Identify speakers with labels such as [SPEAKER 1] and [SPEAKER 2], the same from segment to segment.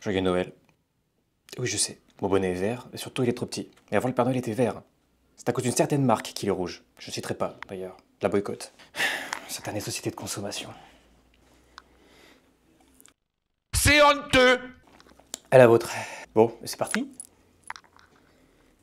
[SPEAKER 1] Joyeux Noël. Oui, je sais, mon bonnet est vert, et surtout il est trop petit. Mais avant le Père Noël était vert. C'est à cause d'une certaine marque qu'il est rouge. Je ne citerai pas, d'ailleurs. La boycotte. Satanée société de consommation.
[SPEAKER 2] C'est honteux!
[SPEAKER 1] À la vôtre. Bon, c'est parti.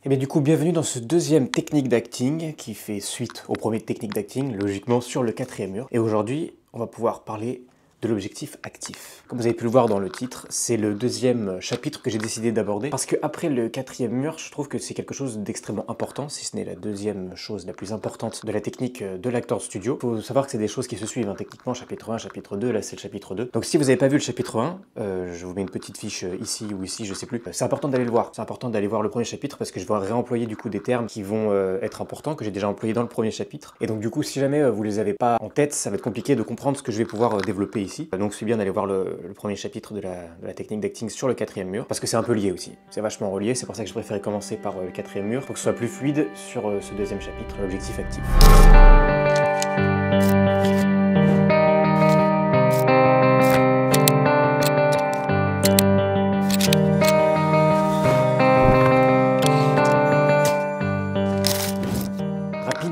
[SPEAKER 1] Et bien du coup, bienvenue dans ce deuxième technique d'acting qui fait suite au premier technique d'acting, logiquement sur le quatrième mur. Et aujourd'hui, on va pouvoir parler de l'objectif actif. Comme vous avez pu le voir dans le titre, c'est le deuxième chapitre que j'ai décidé d'aborder parce que après le quatrième mur, je trouve que c'est quelque chose d'extrêmement important, si ce n'est la deuxième chose la plus importante de la technique de l'acteur studio. Il faut savoir que c'est des choses qui se suivent, hein. Techniquement, chapitre 1, chapitre 2, là c'est le chapitre 2. Donc si vous n'avez pas vu le chapitre 1, je vous mets une petite fiche ici ou ici, je sais plus. C'est important d'aller le voir. C'est important d'aller voir le premier chapitre parce que je vais réemployer du coup des termes qui vont être importants, que j'ai déjà employés dans le premier chapitre. Et donc du coup, si jamais vous les avez pas en tête, ça va être compliqué de comprendre ce que je vais pouvoir développer ici. Donc c'est bien d'aller voir le premier chapitre de la technique d'acting sur le quatrième mur, parce que c'est un peu lié aussi. C'est vachement relié, c'est pour ça que je préférais commencer par le quatrième mur, pour que ce soit plus fluide sur ce deuxième chapitre, l'objectif actif.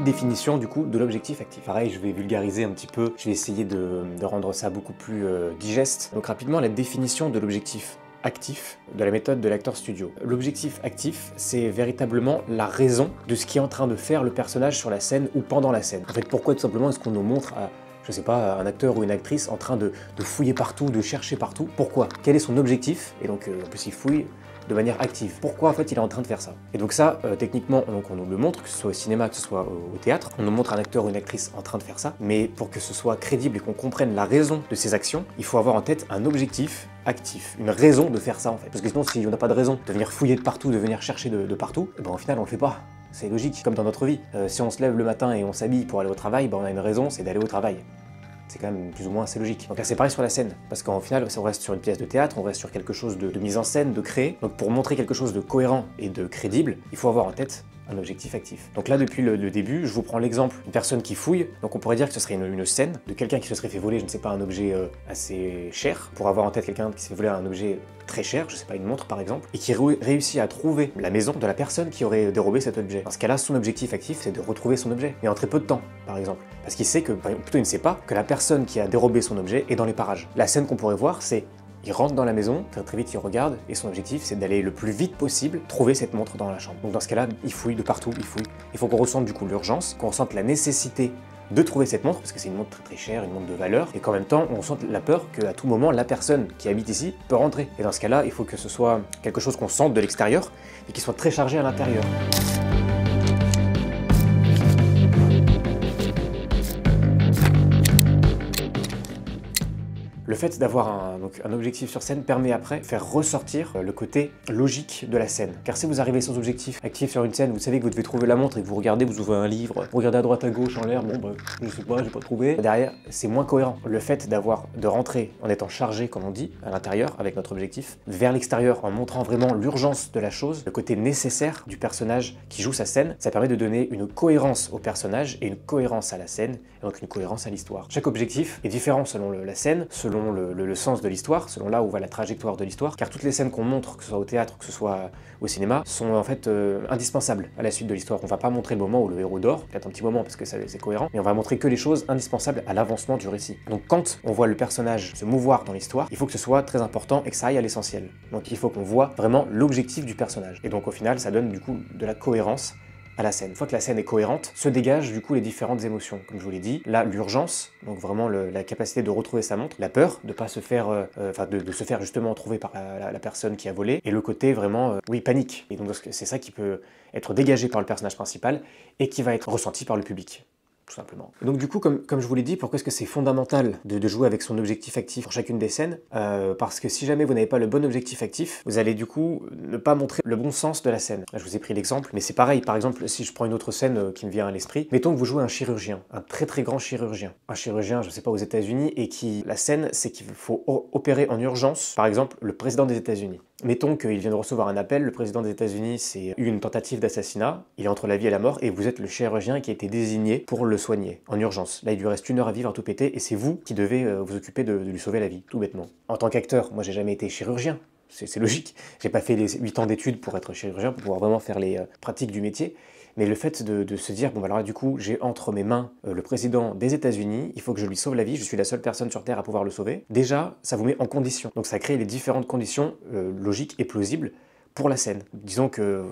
[SPEAKER 1] Définition du coup de l'objectif actif. Pareil, je vais vulgariser un petit peu, je vais essayer de rendre ça beaucoup plus digeste. Donc rapidement, la définition de l'objectif actif de la méthode de l'acteur studio. L'objectif actif, c'est véritablement la raison de ce qui est en train de faire le personnage sur la scène ou pendant la scène. En fait, pourquoi tout simplement est-ce qu'on nous montre à, je sais pas, un acteur ou une actrice en train de fouiller partout, de chercher partout? Pourquoi? Quel est son objectif? Et donc en plus il fouille de manière active. Pourquoi en fait il est en train de faire ça? Et donc ça, techniquement, on nous le montre, que ce soit au cinéma, que ce soit au théâtre, on nous montre un acteur ou une actrice en train de faire ça, mais pour que ce soit crédible et qu'on comprenne la raison de ces actions, il faut avoir en tête un objectif actif, une raison de faire ça en fait. Parce que sinon, si on n'a pas de raison de venir fouiller de partout, de venir chercher de partout, ben, au final on le fait pas. C'est logique, comme dans notre vie. Si on se lève le matin et on s'habille pour aller au travail, ben, on a une raison, c'est d'aller au travail. C'est quand même plus ou moins assez logique. Donc là c'est pareil sur la scène, parce qu'en final on reste sur une pièce de théâtre, on reste sur quelque chose de mise en scène, de créé. Donc pour montrer quelque chose de cohérent et de crédible, il faut avoir en tête un objectif actif. Donc là depuis le début, je vous prends l'exemple d'une personne qui fouille, donc on pourrait dire que ce serait une scène de quelqu'un qui se serait fait voler, je ne sais pas, un objet assez cher, pour avoir en tête quelqu'un qui s'est fait voler un objet très cher, je sais pas, une montre par exemple, et qui réussit à trouver la maison de la personne qui aurait dérobé cet objet. Dans ce cas-là, son objectif actif, c'est de retrouver son objet, mais en très peu de temps, par exemple. Parce qu'il sait que, plutôt il ne sait pas, que la personne qui a dérobé son objet est dans les parages. La scène qu'on pourrait voir, c'est il rentre dans la maison, très vite il regarde, et son objectif c'est d'aller le plus vite possible trouver cette montre dans la chambre. Donc dans ce cas-là, il fouille de partout, il fouille. Il faut qu'on ressente du coup l'urgence, qu'on ressente la nécessité de trouver cette montre, parce que c'est une montre très chère, une montre de valeur, et qu'en même temps, on sente la peur qu'à tout moment, la personne qui habite ici peut rentrer. Et dans ce cas-là, il faut que ce soit quelque chose qu'on sente de l'extérieur, et qui soit très chargé à l'intérieur. Le fait d'avoir un objectif sur scène permet après de faire ressortir le côté logique de la scène. Car si vous arrivez sans objectif actif sur une scène, vous savez que vous devez trouver la montre et que vous regardez, vous ouvrez un livre, vous regardez à droite à gauche en l'air, bon bah, je sais pas, j'ai pas trouvé. Derrière, c'est moins cohérent. Le fait de rentrer en étant chargé, comme on dit, à l'intérieur, avec notre objectif, vers l'extérieur, en montrant vraiment l'urgence de la chose, le côté nécessaire du personnage qui joue sa scène, ça permet de donner une cohérence au personnage et une cohérence à la scène, et donc une cohérence à l'histoire. Chaque objectif est différent selon la scène, selon le sens de l'histoire, selon là où va la trajectoire de l'histoire, car toutes les scènes qu'on montre, que ce soit au théâtre, que ce soit au cinéma, sont en fait indispensables à la suite de l'histoire. On va pas montrer le moment où le héros dort, peut-être un petit moment parce que c'est cohérent, mais on va montrer que les choses indispensables à l'avancement du récit. Donc quand on voit le personnage se mouvoir dans l'histoire, il faut que ce soit très important et que ça aille à l'essentiel. Donc il faut qu'on voit vraiment l'objectif du personnage. Et donc au final, ça donne du coup de la cohérence à la scène. Une fois que la scène est cohérente, se dégagent du coup les différentes émotions. Comme je vous l'ai dit, là l'urgence, donc vraiment la capacité de retrouver sa montre, la peur de pas se faire, de se faire justement trouver par la personne qui a volé, et le côté vraiment, oui, panique. Et donc c'est ça qui peut être dégagé par le personnage principal et qui va être ressenti par le public. Tout simplement. Et donc du coup, comme je vous l'ai dit, pourquoi est-ce que c'est fondamental de jouer avec son objectif actif pour chacune des scènes? Parce que si jamais vous n'avez pas le bon objectif actif, vous allez du coup ne pas montrer le bon sens de la scène. Là, je vous ai pris l'exemple, mais c'est pareil. Par exemple, si je prends une autre scène qui me vient à l'esprit, mettons que vous jouez un chirurgien, un très grand chirurgien. Un chirurgien, je sais pas, aux États-Unis, et la scène, c'est qu'il faut opérer en urgence, par exemple, le président des États-Unis. Mettons qu'il vient de recevoir un appel, le président des États-Unis, c'est une tentative d'assassinat, il est entre la vie et la mort, et vous êtes le chirurgien qui a été désigné pour le soigner, en urgence. Là, il lui reste 1 heure à vivre, à tout péter, et c'est vous qui devez vous occuper de lui sauver la vie, tout bêtement. En tant qu'acteur, moi j'ai jamais été chirurgien, c'est logique. J'ai pas fait les 8 ans d'études pour être chirurgien, pour pouvoir vraiment faire les pratiques du métier. Mais le fait de se dire, bon, bah alors là, du coup, j'ai entre mes mains le président des États-Unis, il faut que je lui sauve la vie, je suis la seule personne sur Terre à pouvoir le sauver. Déjà, ça vous met en condition. Donc ça crée les différentes conditions logiques et plausibles pour la scène. Disons que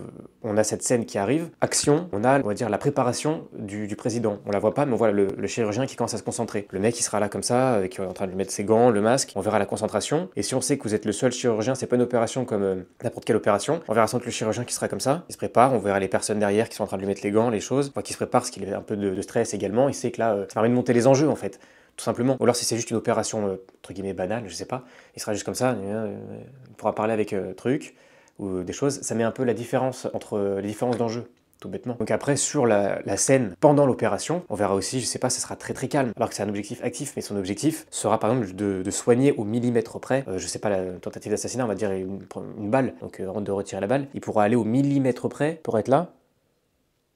[SPEAKER 1] on a cette scène qui arrive, action, on va dire la préparation du président. On la voit pas, mais on voit le chirurgien qui commence à se concentrer. Le mec, il sera là comme ça, qui est en train de lui mettre ses gants, le masque, on verra la concentration. Et si on sait que vous êtes le seul chirurgien, c'est pas une opération comme n'importe quelle opération, on verra sans doute le chirurgien qui sera comme ça, il se prépare, on verra les personnes derrière qui sont en train de lui mettre les gants, les choses, qui se prépare parce qu'il a un peu de stress également, il sait que là, ça permet de monter les enjeux en fait. Tout simplement. Ou alors si c'est juste une opération entre guillemets banale, je sais pas, il sera juste comme ça, il pourra parler avec truc, ou des choses, ça met un peu la différence entre les différences d'enjeux, tout bêtement. Donc après, sur la scène pendant l'opération, on verra aussi, je sais pas, ça sera très très calme, alors que c'est un objectif actif, mais son objectif sera par exemple de soigner au millimètre près, je sais pas, la tentative d'assassinat, on va dire une balle, donc avant de retirer la balle, il pourra aller au millimètre près pour être là,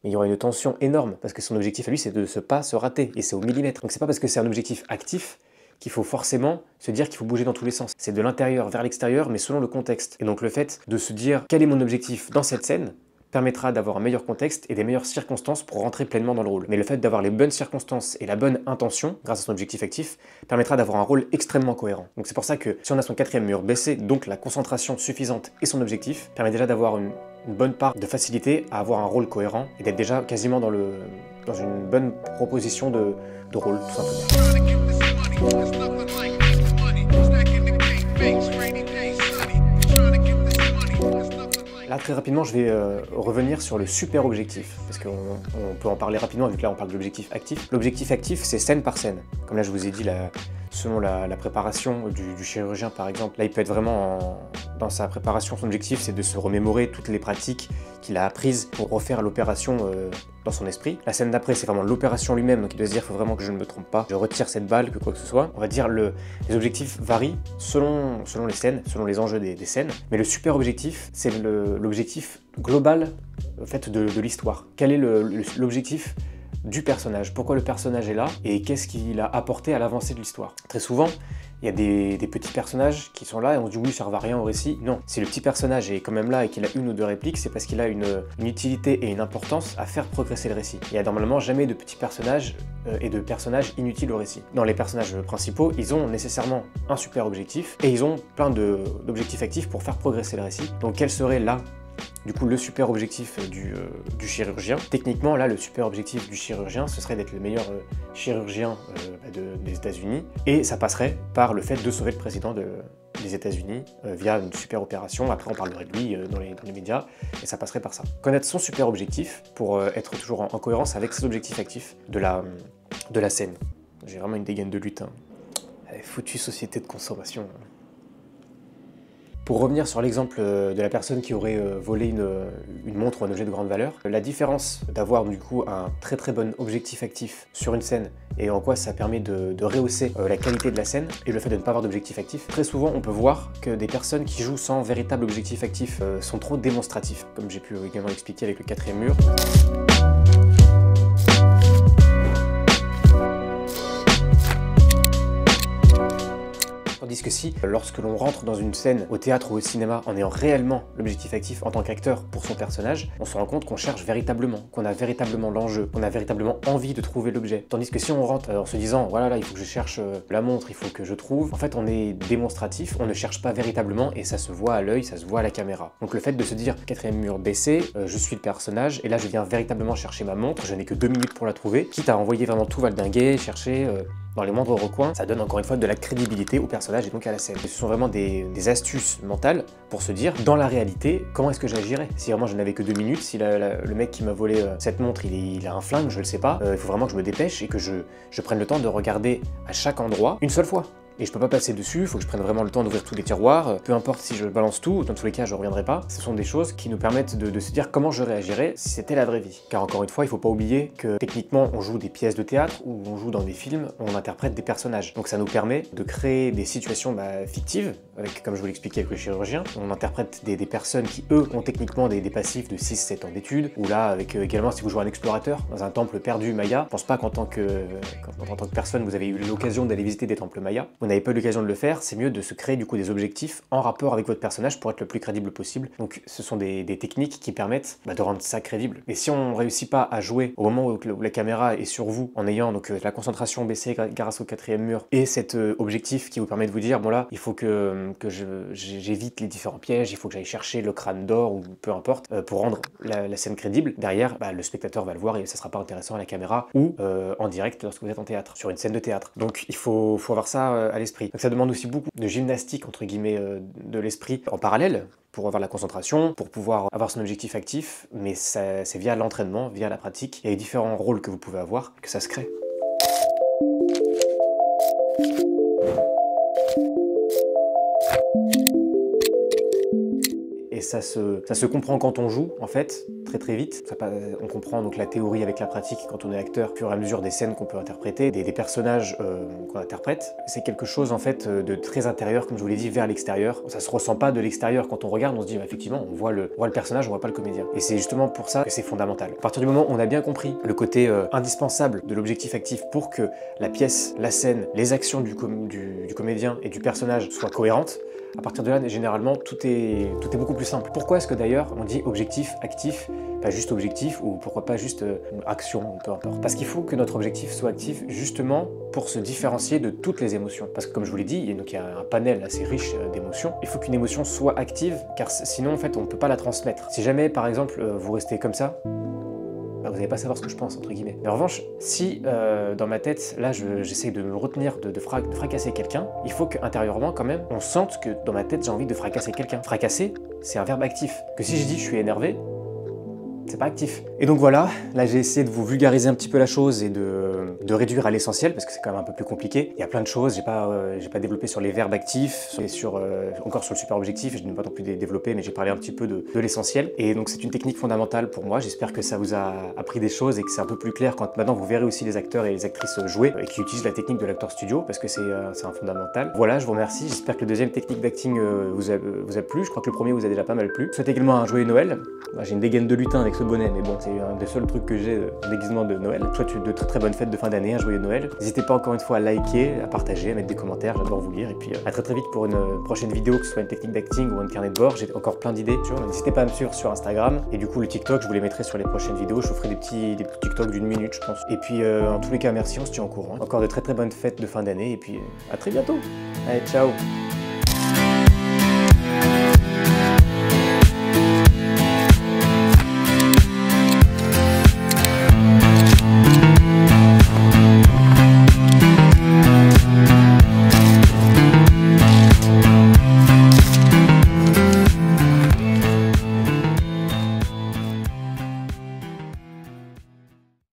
[SPEAKER 1] mais il y aura une tension énorme, parce que son objectif à lui, c'est de ne pas se rater, et c'est au millimètre. Donc c'est pas parce que c'est un objectif actif qu'il faut forcément se dire qu'il faut bouger dans tous les sens. C'est de l'intérieur vers l'extérieur, mais selon le contexte. Et donc le fait de se dire quel est mon objectif dans cette scène permettra d'avoir un meilleur contexte et des meilleures circonstances pour rentrer pleinement dans le rôle. Mais le fait d'avoir les bonnes circonstances et la bonne intention, grâce à son objectif actif, permettra d'avoir un rôle extrêmement cohérent. Donc c'est pour ça que si on a son 4e mur baissé, donc la concentration suffisante et son objectif, permet déjà d'avoir une bonne part de facilité à avoir un rôle cohérent et d'être déjà quasiment dans une bonne proposition de rôle, tout simplement. Là, très rapidement, je vais revenir sur le super objectif, parce qu'on peut en parler rapidement, vu que là, on parle de l'objectif actif. L'objectif actif, c'est scène par scène. Comme là, je vous ai dit, selon la préparation du chirurgien, par exemple, là, il peut être vraiment, dans sa préparation, son objectif, c'est de se remémorer toutes les pratiques qu'il a apprises pour refaire l'opération dans son esprit. La scène d'après, c'est vraiment l'opération lui-même, donc il doit se dire, il faut vraiment que je ne me trompe pas, je retire cette balle, que quoi que ce soit. On va dire, les objectifs varient selon les scènes, selon les enjeux des scènes, mais le super objectif, c'est l'objectif global en fait, de l'histoire. Quel est l'objectif du personnage? Pourquoi le personnage est là? Et qu'est-ce qu'il a apporté à l'avancée de l'histoire? Très souvent, il y a des petits personnages qui sont là et on se dit oui, ça ne va rien au récit. Non, si le petit personnage est quand même là et qu'il a une ou deux répliques, c'est parce qu'il a une utilité et une importance à faire progresser le récit. Il y a normalement jamais de petits personnages et de personnages inutiles au récit. Dans les personnages principaux, ils ont nécessairement un super objectif et ils ont plein d'objectifs actifs pour faire progresser le récit. Donc quel serait là du coup le super objectif du chirurgien? Techniquement là le super objectif du chirurgien ce serait d'être le meilleur chirurgien des États-Unis et ça passerait par le fait de sauver le président des États-Unis via une super opération. Après on parlerait de lui dans les médias et ça passerait par ça. Connaître son super objectif pour être toujours en cohérence avec ses objectifs actifs de la scène. J'ai vraiment une dégaine de lutte. Foutue société de consommation. Pour revenir sur l'exemple de la personne qui aurait volé une montre ou un objet de grande valeur, la différence d'avoir du coup un très très bon objectif actif sur une scène et en quoi ça permet de rehausser la qualité de la scène et le fait de ne pas avoir d'objectif actif. Très souvent on peut voir que des personnes qui jouent sans véritable objectif actif sont trop démonstratifs, comme j'ai pu également l'expliquer avec le 4e mur. Tandis que si, lorsque l'on rentre dans une scène au théâtre ou au cinéma en ayant réellement l'objectif actif en tant qu'acteur pour son personnage, on se rend compte qu'on cherche véritablement, qu'on a véritablement l'enjeu, qu'on a véritablement envie de trouver l'objet. Tandis que si on rentre en se disant, voilà, là, il faut que je cherche la montre, il faut que je trouve, en fait, on est démonstratif, on ne cherche pas véritablement et ça se voit à l'œil, ça se voit à la caméra. Donc le fait de se dire, 4e mur baissé, je suis le personnage et là, je viens véritablement chercher ma montre, je n'ai que 2 minutes pour la trouver, quitte à envoyer vraiment tout valdinguer, chercher dans les moindres recoins, ça donne encore une fois de la crédibilité au personnage et donc à la scène. Ce sont vraiment des astuces mentales pour se dire, dans la réalité, comment est-ce que j'agirais? Si vraiment je n'avais que 2 minutes, si le mec qui m'a volé cette montre, il a un flingue, je le sais pas, il faut vraiment que je me dépêche et que je prenne le temps de regarder à chaque endroit une seule fois. Et je peux pas passer dessus, il faut que je prenne vraiment le temps d'ouvrir tous les tiroirs, peu importe si je balance tout, dans tous les cas je reviendrai pas. Ce sont des choses qui nous permettent de se dire comment je réagirais si c'était la vraie vie. Car encore une fois, il faut pas oublier que techniquement on joue des pièces de théâtre ou on joue dans des films, on interprète des personnages. Donc ça nous permet de créer des situations fictives, avec, comme je vous l'expliquais avec le chirurgien, on interprète des personnes qui eux ont techniquement des passifs de 6-7 ans d'études, ou là avec également si vous jouez un explorateur dans un temple perdu maya, je pense pas qu'en tant que personne vous avez eu l'occasion d'aller visiter des temples mayas, vous n'avez pas eu l'occasion de le faire, c'est mieux de se créer du coup des objectifs en rapport avec votre personnage pour être le plus crédible possible. Donc ce sont des techniques qui permettent de rendre ça crédible. Et si on ne réussit pas à jouer au moment où la caméra est sur vous, en ayant donc la concentration baissée grâce au quatrième mur, et cet objectif qui vous permet de vous dire, bon là, il faut que j'évite les différents pièges, il faut que j'aille chercher le crâne d'or ou peu importe, pour rendre la scène crédible, derrière, le spectateur va le voir et ça sera pas intéressant à la caméra ou en direct lorsque vous êtes en théâtre, sur une scène de théâtre. Donc il faut avoir ça à l'esprit. Donc ça demande aussi beaucoup de gymnastique, entre guillemets, de l'esprit en parallèle, pour avoir la concentration, pour pouvoir avoir son objectif actif, mais c'est via l'entraînement, via la pratique, et les différents rôles que vous pouvez avoir, que ça se crée. Et ça se comprend quand on joue, en fait, très vite. On comprend donc la théorie avec la pratique quand on est acteur, au fur et à mesure des scènes qu'on peut interpréter, des personnages qu'on interprète. C'est quelque chose en fait de très intérieur, comme je vous l'ai dit, vers l'extérieur. Ça se ressent pas de l'extérieur quand on regarde, on se dit effectivement, on voit le personnage, on voit pas le comédien. Et c'est justement pour ça que c'est fondamental. À partir du moment où on a bien compris le côté indispensable de l'objectif actif pour que la pièce, la scène, les actions du comédien et du personnage soient cohérentes, à partir de là, généralement, tout est beaucoup plus simple. Pourquoi est-ce que d'ailleurs on dit objectif, actif, pas juste objectif, ou pourquoi pas juste action, peu importe. Parce qu'il faut que notre objectif soit actif justement pour se différencier de toutes les émotions. Parce que comme je vous l'ai dit, il y a un panel assez riche d'émotions. Il faut qu'une émotion soit active, car sinon en fait on ne peut pas la transmettre. Si jamais par exemple vous restez comme ça, vous n'allez pas savoir ce que je pense, entre guillemets. Mais en revanche, si dans ma tête, là, j'essaie de me retenir de fracasser quelqu'un, il faut qu'intérieurement, quand même, on sente que dans ma tête, j'ai envie de fracasser quelqu'un. Fracasser, c'est un verbe actif. Que si je dis je suis énervé, c'est pas actif. Et donc voilà, là j'ai essayé de vous vulgariser un petit peu la chose et de réduire à l'essentiel parce que c'est quand même un peu plus compliqué. Il y a plein de choses, j'ai pas développé sur les verbes actifs, encore sur le super objectif, je n'ai pas non plus développé, mais j'ai parlé un petit peu de l'essentiel. Et donc c'est une technique fondamentale pour moi, j'espère que ça vous a appris des choses et que c'est un peu plus clair quand maintenant vous verrez aussi les acteurs et les actrices jouer et qui utilisent la technique de l'acteur studio parce que c'est un fondamental. Voilà, je vous remercie, j'espère que le deuxième technique d'acting vous a plu, je crois que le premier vous a déjà pas mal plu. Je vous souhaite également un joyeux Noël. J'ai une dégaine de lutin avec ce bonnet, mais bon, c'est un des seuls trucs que j'ai de déguisement de Noël. Je souhaite de très bonnes fêtes de fin d'année, un joyeux Noël. N'hésitez pas encore une fois à liker, à partager, à mettre des commentaires, j'adore vous lire. Et puis à très vite pour une prochaine vidéo, que ce soit une technique d'acting ou un carnet de bord. J'ai encore plein d'idées. N'hésitez pas à me suivre sur Instagram. Et du coup, le TikTok, je vous les mettrai sur les prochaines vidéos. Je vous ferai des petits TikTok d'une minute, je pense. Et puis en tous les cas, merci, on se tient au courant. Encore de très bonnes fêtes de fin d'année. Et puis à très bientôt. Allez, ciao.